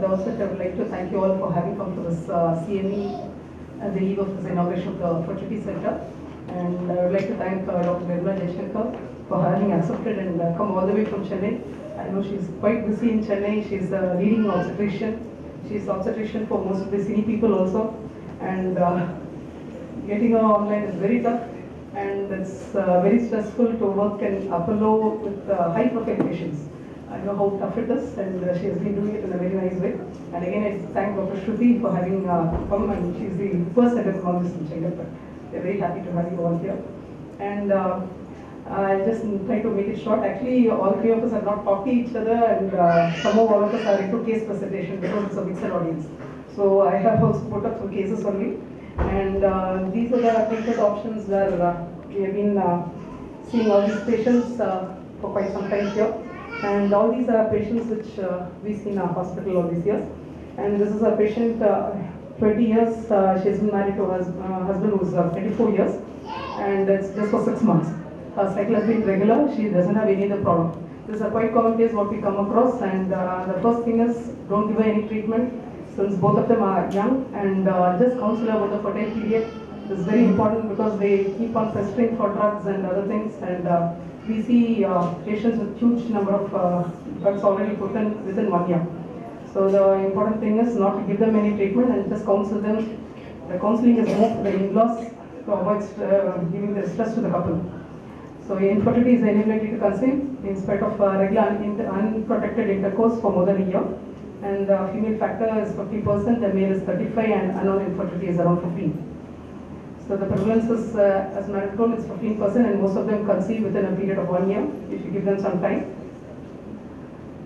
At the outset, I would like to thank you all for having come to this CME at the eve of this inauguration of the Fertility Center. And I would like to thank Dr. Nirmala Jaishankar for having accepted and come all the way from Chennai. I know she's quite busy in Chennai. She's a leading obstetrician. She's obstetrician for most of the city people also. And getting her online is very tough. And it's very stressful to work in Apollo with high profile patients. I know how tough it is, and she has been doing it in a very nice way. And again, I thank Dr. Shruti for having come, and she's the first endocrinologist in Chengalpet. We're very happy to have you all here. And I'll just try to make it short. Actually, all three of us have not talked to each other, and somehow all of us are into case presentation because it's a mixed audience. So I have also put up some cases only. And these are the treatment options where we have been seeing all these patients for quite some time here. And all these are patients which we see in our hospital all these years. And this is a patient, 20 years, she's been married to her husband who's 24 years. And it's just for 6 months. Her cycle has been regular, she doesn't have any other problem. This is a quite common case what we come across. And the first thing is, don't give her any treatment since both of them are young. And just counsel her about the fertile period. This is very important because they keep on pestering for drugs and other things. And we see patients with huge number of drugs already put in within 1 year. So the important thing is not to give them any treatment and just counsel them. The counseling is more for the in-laws to avoid giving the stress to the couple. So infertility is the inability to conceive in spite of regular unprotected intercourse for more than a year. And the female factor is 50%, the male is 35%, and unknown infertility is around 15%. So the prevalence is, as Madam told, it's 15%, and most of them conceive within a period of 1 year if you give them some time.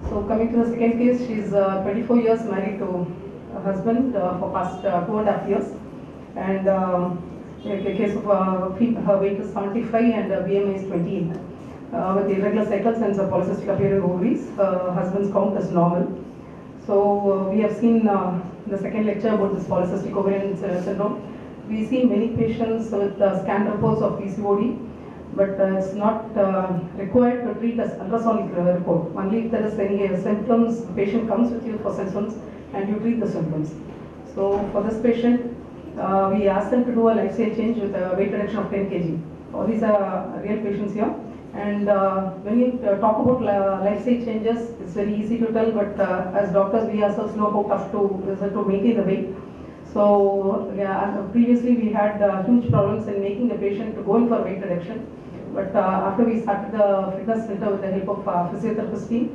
So coming to the second case, she's 24 years married to a husband for past 2.5 years. And in the case of her weight is 75 and BMI is 28. With irregular cycles and polycystic appearance ovaries, husband's count is normal. So we have seen the second lecture about this polycystic ovarian syndrome. We see many patients with scan reports of PCOD, but it's not required to treat as ultrasonic report. Only if there is any symptoms, the patient comes with you for symptoms and you treat the symptoms. So for this patient, we ask them to do a lifestyle change with a weight reduction of 10 kg. All these are real patients here. And when you talk about lifestyle changes, it's very easy to tell, but as doctors, we ourselves know how tough it is to maintain the weight. So yeah, previously we had huge problems in making the patient to go in for weight reduction. But after we started the fitness center with the help of physiotherapist team,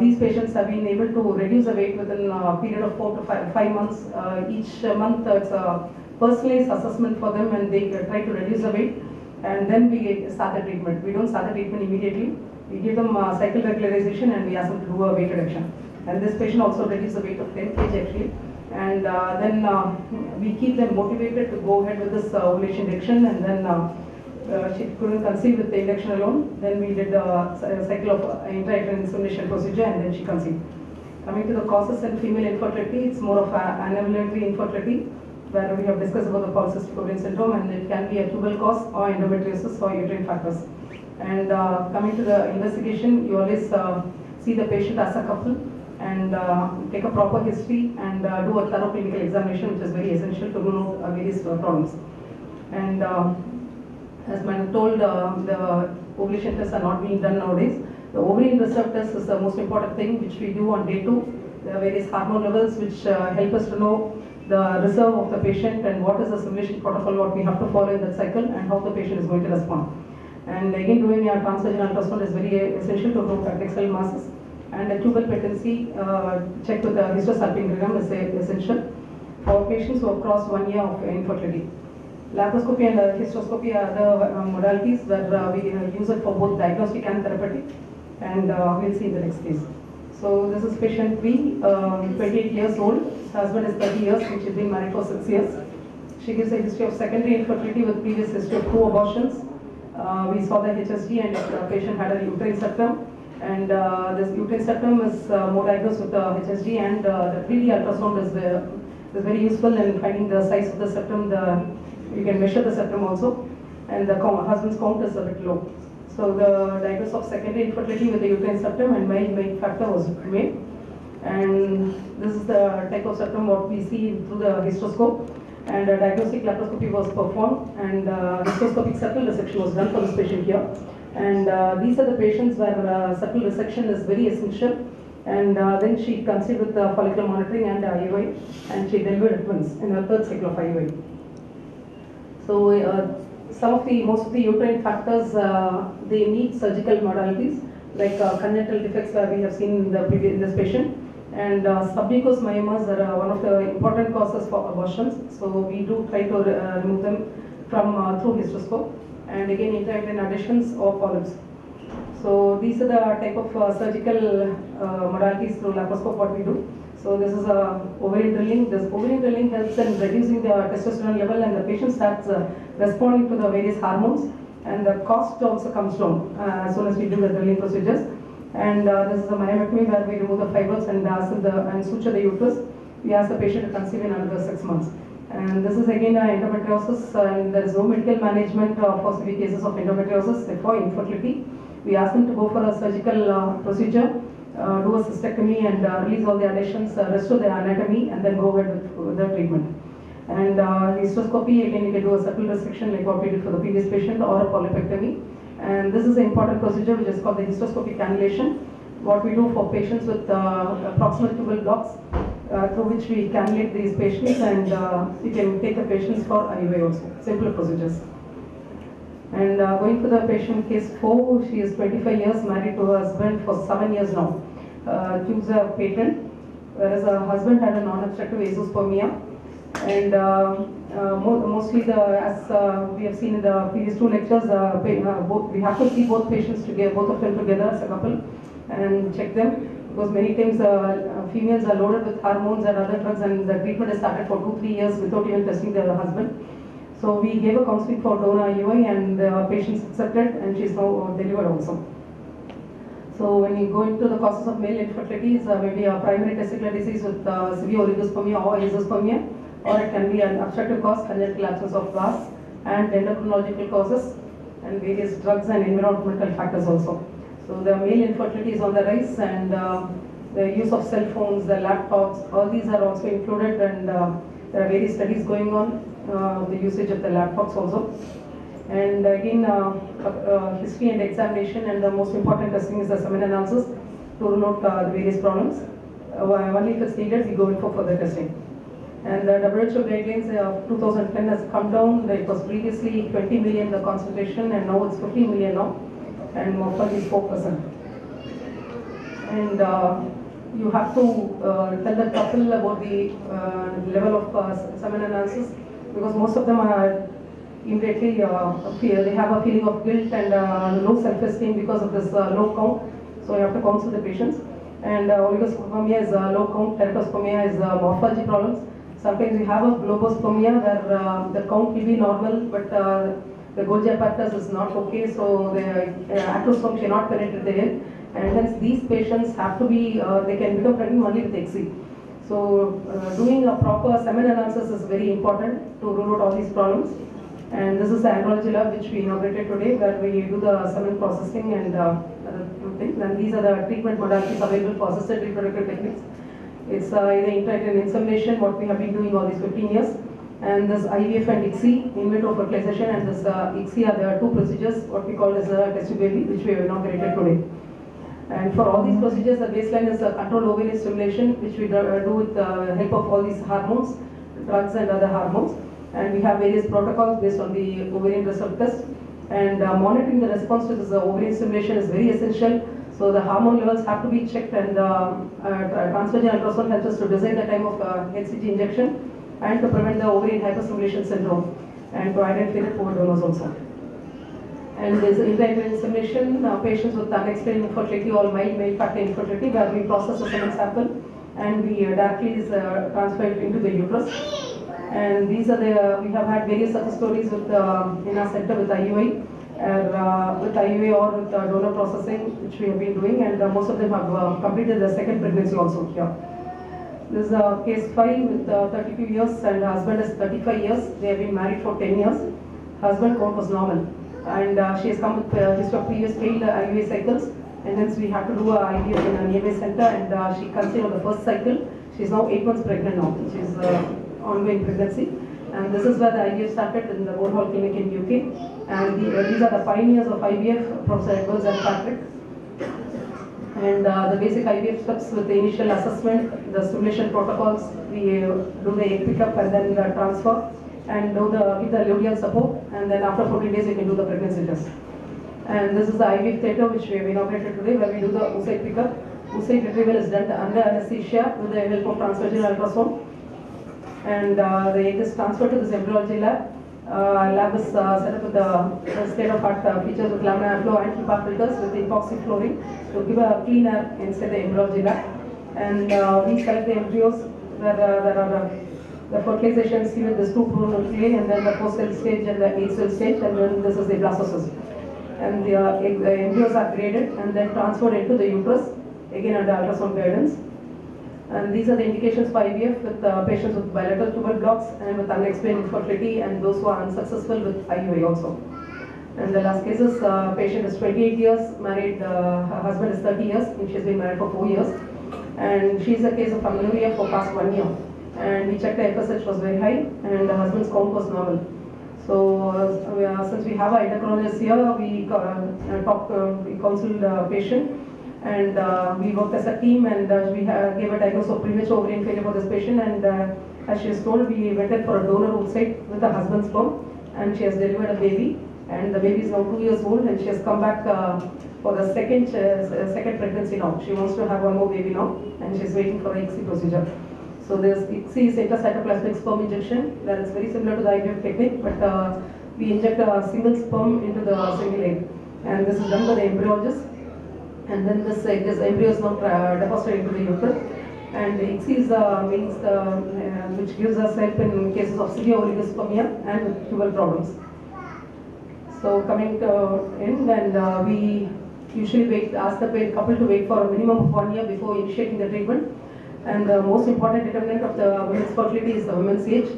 these patients have been able to reduce the weight within a period of 4 to 5 months. Each month it's a personalized assessment for them and they try to reduce the weight. And then we start the treatment. We don't start the treatment immediately. We give them cycle regularization and we ask them to do a weight reduction. And this patient also reduced the weight of 10 kg actually. And then we keep them motivated to go ahead with this ovulation induction, and then she couldn't conceive with the induction alone. Then we did a cycle of intrauterine insemination procedure, and then she conceived. Coming to the causes in female infertility, it's more of anovulatory infertility, where we have discussed about the polycystic ovarian syndrome, and it can be a tubal cause or endometriosis or uterine factors. And coming to the investigation, you always see the patient as a couple and take a proper history and do a thorough clinical examination, which is very essential to rule out various problems. And as Madam told, the ovulation tests are not being done nowadays. The ovarian reserve test is the most important thing, which we do on day 2. There are various hormone levels which help us to know the reserve of the patient and what is the simulation protocol, what we have to follow in that cycle, and how the patient is going to respond. And again, doing a transvaginal ultrasound is very essential to know matrix cell masses. And a tubal patency check with the hysterosalpingogram is essential for patients who have crossed 1 year of infertility. Laparoscopy and hysteroscopy are the modalities where we use it for both diagnostic and therapeutic, and we'll see in the next case. So this is patient 3, 28 years old. Her husband is 30 years, which has been married for 6 years. She gives a history of secondary infertility with previous history of 2 abortions. We saw the HSG and the patient had a uterine septum. And this uterine septum is more diagnosed with the HSG, and the 3D ultrasound is very useful in finding the size of the septum. You can measure the septum also, and the husband's count is a bit low. So the diagnosis of secondary infertility with the uterine septum and male factor was made. And this is the type of septum what we see through the hysteroscope. And a diagnostic laparoscopy was performed, and hysteroscopic septal resection was done for this patient here. And these are the patients where septal resection is very essential. And then she conceived with follicular monitoring and IUI, and she delivered at once in her third cycle of IUI. So most of the uterine factors, they need surgical modalities, like congenital defects we have seen in this patient. And submucous myomas are one of the important causes for abortions. So we do try to remove them from through hysteroscope, and again intrauterine adhesions or polyps. So these are the type of surgical modalities through laparoscope what we do. So this is ovarian drilling. This ovarian drilling helps in reducing the testosterone level, and the patient starts responding to the various hormones, and the cost also comes down as soon as we do the drilling procedures. And this is a myomectomy where we remove the fibroids and suture the uterus. We ask the patient to conceive in another 6 months. And this is again endometriosis, and there is no medical management for severe cases of endometriosis for infertility. We ask them to go for a surgical procedure, do a cystectomy, and release all the adhesions, restore the anatomy, and then go ahead with the treatment. And hysteroscopy, again you can do a septal resection like what we did for the previous patient, or a polypectomy. And this is an important procedure which is called the hysteroscopic cannulation. What we do for patients with proximal tubal blocks, through which we cannulate these patients, and we can take the patients for IUI also, simpler procedures. And going for the patient case 4, she is 25 years, married to her husband for 7 years now. Tubes are patent, whereas her husband had a non-obstructive azoospermia. And mostly, as we have seen in the previous 2 lectures, we have to see both patients together, both of them together as a couple, and check them, because many times females are loaded with hormones and other drugs, and the treatment is started for 2-3 years without even testing their husband. So we gave a counseling for donor IUI, and the patients accepted, and she is now delivered also. So when you go into the causes of male infertility, maybe a primary testicular disease with severe oligospermia or azoospermia, or it can be an obstructive cause, congenital abscess of vas, and endocrinological causes, and various drugs and environmental factors also. So the male infertility is on the rise, and the use of cell phones, the laptops, all these are also included, and there are various studies going on, the usage of the laptops also. And again, history and examination, and the most important testing is the semen analysis to rule out the various problems. Only if it's needed, we go in for further testing. And the WHO guidelines of 2010 has come down. It was previously 20 million the concentration, and now it's 15 million now, and morphology is 4%. And you have to tell the couple about the level of semen analysis, because most of them are immediately they have a feeling of guilt and low self-esteem because of this low count. So you have to counsel the patients. And oligospermia is low count, teratospermia is morphology problems. Sometimes you have a globospermia where the count will be normal, but the Golgi apparatus is not okay, so the acrosome cannot penetrate the head, and hence these patients have to be, they can become pregnant only with XC. So doing a proper semen analysis is very important to rule out all these problems. And this is the andrology lab which we inaugurated today, where we do the semen processing and other things. And these are the treatment modalities available for assisted reproductive techniques. It's either intrauterine insemination, what we have been doing all these 15 years, and this IVF and ICSI, in vitro fertilization, and this ICSI are the 2 procedures, what we call as a test tube baby, which we have inaugurated today. And for all these procedures, the baseline is a controlled ovarian stimulation, which we do with the help of all these hormones, drugs and other hormones. And we have various protocols based on the ovarian result test. And monitoring the response to this ovarian stimulation is very essential. So the hormone levels have to be checked, and transvaginal ultrasound helps us to design the time of HCG injection and to prevent the ovarian hyperstimulation syndrome, and to identify the poor donors also. And there is intrauterine insemination, patients with unexplained infertility or mild male factor infertility, where we process the semen sample and we directly transfer it into the uterus. And these are the, we have had various such stories with, in our center with IUI, or with donor processing, which we have been doing, and most of them have completed their second pregnancy also here. This is case 5 with 32 years, and husband is 35 years. They have been married for 10 years. Husband count was normal, and she has come with history of previous failed IUI cycles, and hence we had to do a IVF in a nearby center, and she conceived on the first cycle. She's now 8 months pregnant now. She's ongoing pregnancy. And this is where the IVF started in the Moore Hall Clinic in UK. And these are the pioneers of IVF, Professor Edwards and Patrick. And the basic IVF steps with the initial assessment, the stimulation protocols, we do the egg pickup and then the transfer, and give the luteal support, and then after 14 days we can do the pregnancy test. And this is the IVF theatre which we have inaugurated today, where we do the oocyte pickup. Oocyte retrieval is done under anesthesia with the help of transvaginal ultrasound. And the egg is transferred to this embryology lab. Lab is set up with the state-of-art features with laminar flow and HEPA filters with epoxy flooring to give a clean air inside the embryology lab. And we select the embryos where there are the fertilization is given this 2 pronuclei, and then the post-cell stage and the 8-cell stage, and then this is the blastocyst. And the embryos are graded and then transferred into the uterus, again under ultrasound guidance. And these are the indications for IVF with patients with bilateral tubal blocks and with unexplained infertility, and those who are unsuccessful with IUI also. And the last case is patient is 28 years, married, her husband is 30 years, and she's been married for 4 years. And she's a case of amenorrhea for past 1 year. And we checked the FSH was very high, and the husband's count was normal. So since we have an endocrinologist here, we counseled the patient. And we worked as a team, and we gave a diagnosis of premature ovarian failure for this patient. And as she is told, we went in for a donor oocyte with her husband's sperm, and she has delivered a baby. And the baby is now 2 years old, and she has come back for the second pregnancy now. She wants to have one more baby now, and she's waiting for the ICSI procedure. So there's ICSI is intracytoplasmic sperm injection. That is very similar to the IVF technique, but we inject a single sperm into the single egg, and this is done by the embryologist. And then this embryo is now deposited into the uterus. And ICSI means which gives us help in cases of severe oligospermia and with tubal problems. So coming in, and we usually ask the couple to wait for a minimum of 1 year before initiating the treatment. And the most important determinant of the women's fertility is the women's age.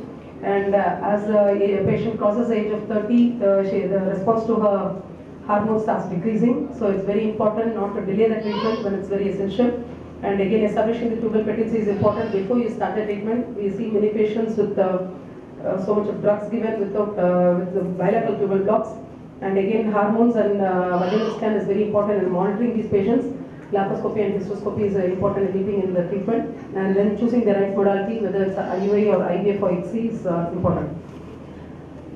And as a patient crosses the age of 30, the response to her hormone starts decreasing. So it's very important not to delay the treatment when it's very essential. And again, establishing the tubal patency is important before you start the treatment. We see many patients with so much of drugs given without with the bilateral tubal blocks. And again, hormones and vaginal scan is very important in monitoring these patients. Laparoscopy and hysteroscopy is important in helping in the treatment. And then choosing the right modality, whether it's IUI or IVF or ICSI, is important.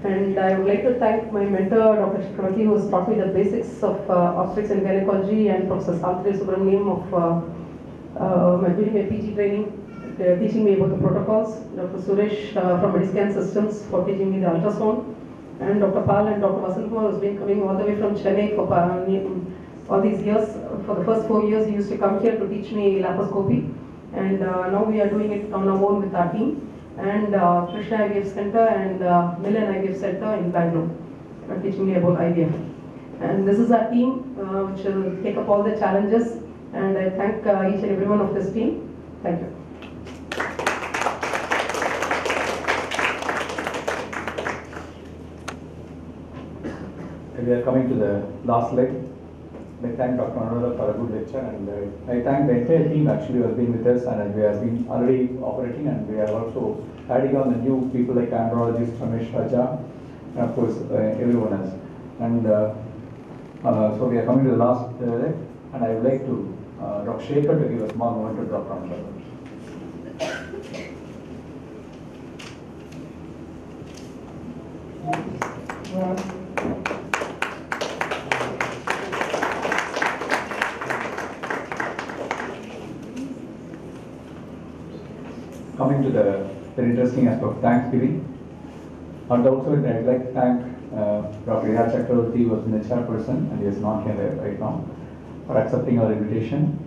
And I would like to thank my mentor, Dr. Chakravarti, who has taught me the basics of obstetrics and gynecology, and Professor Savitri Subramaniam during my PG training, teaching me about the protocols. Dr. Suresh from Mediscan Systems for teaching me the ultrasound, and Dr. Pal and Dr. Vasant Kumar, who has been coming all the way from Chennai for all these years. For the first 4 years, he used to come here to teach me laparoscopy, and now we are doing it on our own with our team. And Krishna IVF Center and Milan IVF Center in Bangalore are teaching me about IVF. And this is our team which will take up all the challenges, and I thank each and every one of this team. Thank you. We are coming to the last leg. I thank Dr. Anuradha for a good lecture, and I thank the entire team actually who has been with us, and we have been already operating, and we are also adding on the new people like andrologist Ramesh Raja, and of course everyone else. And so we are coming to the last leg, and I would like to Dr. Shekhar to give a small moment to Dr. Anuradha. Coming to the very interesting aspect of Thanksgiving, and also I'd like to thank Dr. Iha Chakravarti, who has been the chairperson and he is not here right now, for accepting our invitation.